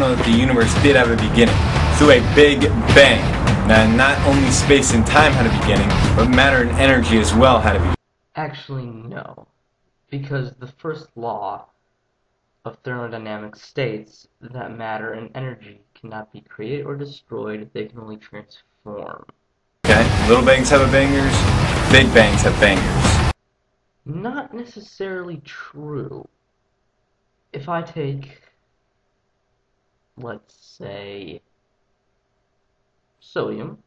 know that the universe did have a beginning, through a Big Bang. Now, not only space and time had a beginning, but matter and energy as well had a beginning. Actually, no. Because the first law of thermodynamics states that matter and energy cannot be created or destroyed, they can only transform. Okay? Little bangs have bangers, big bangs have bangers. Not necessarily true. If I take, let's say, sodium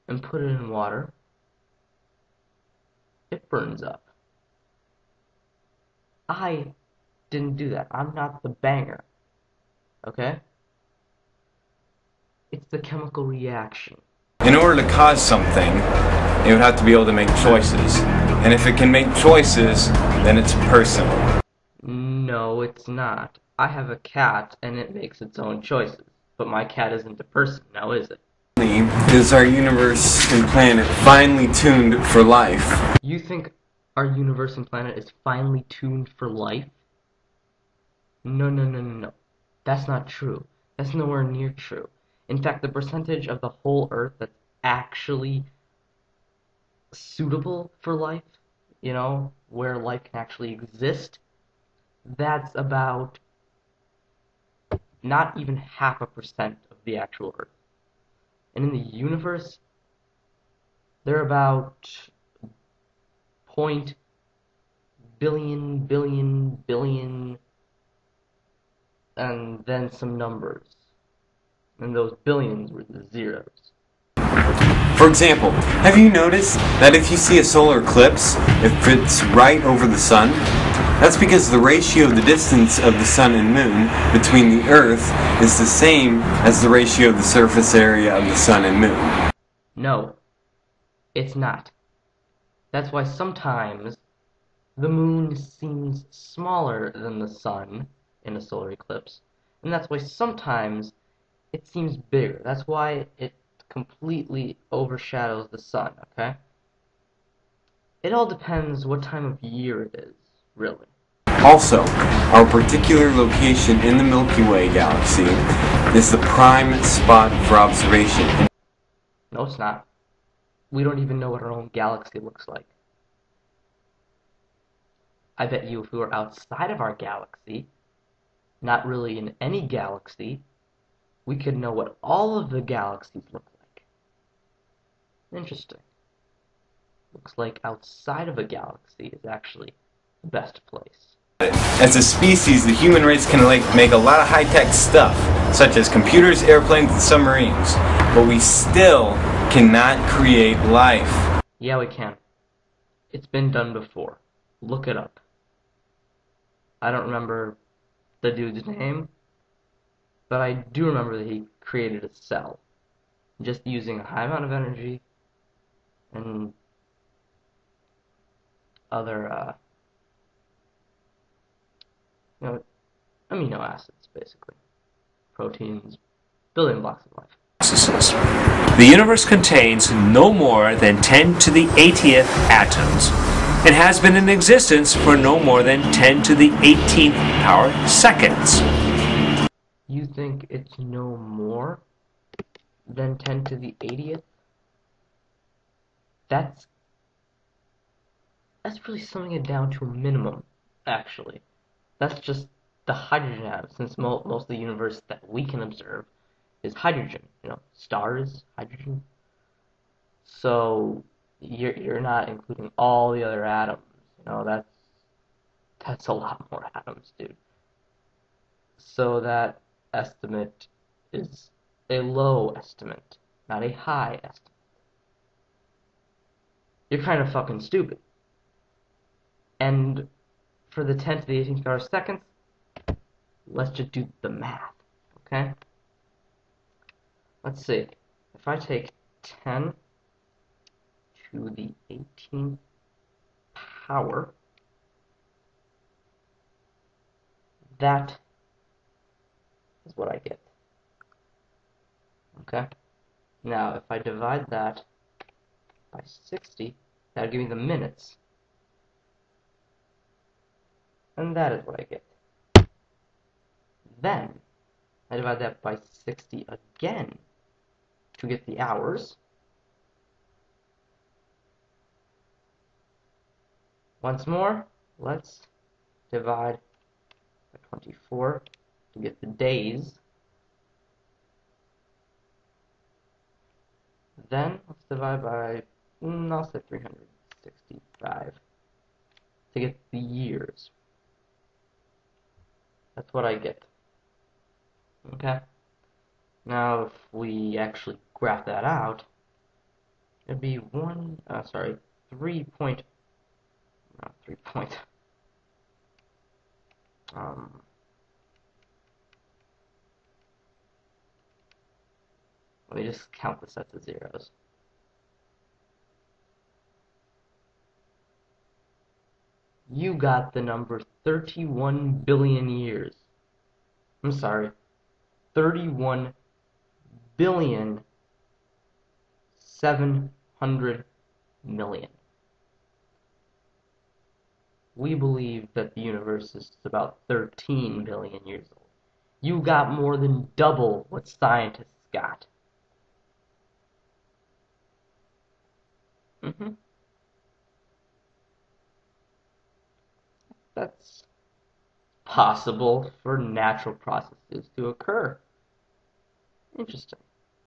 and put it in water, it burns up. I didn't do that. I'm not the banger. Okay? It's the chemical reaction. In order to cause something, it would have to be able to make choices. And if it can make choices, then it's personal. No, it's not. I have a cat and it makes its own choices. But my cat isn't a person, now is it? Is our universe and planet finely tuned for life? You think our universe and planet is finely tuned for life? No. That's not true. That's nowhere near true. In fact, the percentage of the whole Earth that's actually suitable for life, you know, where life can actually exist, that's about not even 0.5% of the actual Earth. And in the universe, they're about point billion, and then some numbers. And those billions were the zeros. For example, have you noticed that if you see a solar eclipse, it fits right over the sun? That's because the ratio of the distance of the sun and moon between the Earth is the same as the ratio of the surface area of the sun and moon. No, it's not. That's why sometimes the moon seems smaller than the sun in a solar eclipse, and that's why sometimes it seems bigger. That's why it completely overshadows the sun, okay? It all depends what time of year it is, really. Also, our particular location in the Milky Way galaxy is the prime spot for observation. No, it's not. We don't even know what our own galaxy looks like. I bet you if we were outside of our galaxy, not really in any galaxy, we could know what all of the galaxies look like. Interesting. Looks like outside of a galaxy is actually the best place. As a species, the human race can make a lot of high-tech stuff, such as computers, airplanes, and submarines, but we still cannot create life. Yeah, we can. It's been done before. Look it up. I don't remember the dude's name, but I do remember that he created a cell, just using a high amount of energy and other, amino acids, basically. Proteins, building blocks of life. The universe contains no more than 10 to the 80th atoms and has been in existence for no more than 10 to the 18th power seconds. You think it's no more than 10 to the 80th? That's really summing it down to a minimum, actually. That's just the hydrogen atom, since most of the universe that we can observe is hydrogen. You know, stars, hydrogen. So you're not including all the other atoms. You know, that's a lot more atoms, dude. So that estimate is a low estimate, not a high estimate. You're kind of fucking stupid. And for the 10 to the 18th power seconds, let's just do the math, okay? Let's see. If I take 10 to the 18th power, that is what I get. Okay? Now, if I divide that by 60, that would give me the minutes. And that is what I get. Then, I divide that by 60 again to get the hours. Once more, let's divide by 24 to get the days. Then let's divide by, I'll say 365 to get the years. That's what I get. Okay? Now if we actually graph that out, it'd be 3 point, not 3 point, let me just count the sets of zeros. You got the number 31 billion years. I'm sorry, 31 billion 700 million. We believe that the universe is about 13 billion years old. You got more than double what scientists got. That's possible for natural processes to occur. Interesting.